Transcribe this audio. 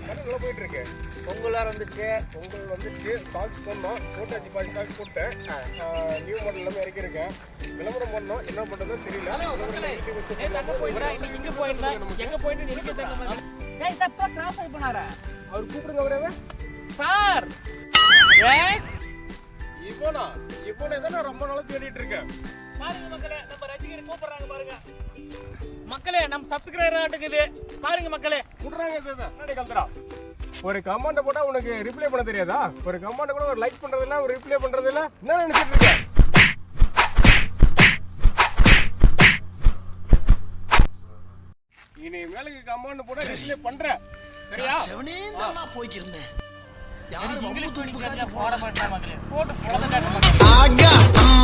நல்லா போயிட்டு இருக்கு. பொங்கல் வந்துச்சு. பொங்கல் வந்துச்சு. ஸ்டாக் பண்ணோம். போட்டாச்சு, பாதி ஸ்டாக் போட்டேன். நியூ மாடல் எல்லாமே இறக்கியிருக்கேன். விளம்பரம் பண்ணோம், என்ன பண்ணுறதோ தெரியல. எங்க போயிட்டு எனக்கு தெரியல. ஏய் தப்பா கிராஸ் ஆகி போனாரா? அவர் கூப்பிடுங்க அவரே. சார் இவனை தான் நான் ரொம்ப நாளா தேடிட்டு இருக்கேன். பாருங்க மக்களே, நம்ம ரசிகர் கூப்பிடுறாங்க பாருங்க. மக்களே நம்ம சப்ஸ்கிரைபர் ஆட்டுக்குது பாருங்க மக்களே. கூடுறாங்க. ஒரு கமெண்ட் போட்டா உனக்கு ரிப்ளை பண்ண தெரியாதா? ஒரு கமெண்ட் கூட ஒரு லைக் பண்றது இல்ல, ஒரு ரிப்ளை பண்றது இல்ல. என்ன நினைச்சிட்டு இருக்க? இனி மேலுக்கு கமெண்ட் போட்டா ரிப்ளை பண்றேன். சரியா? செவனேன்னா போய்க்கிருந்தேன். யாரு இங்கிலீஷ் போட மாட்டாங்க மக்களே. போட்டு பொளந்த காட்டு மக்களே.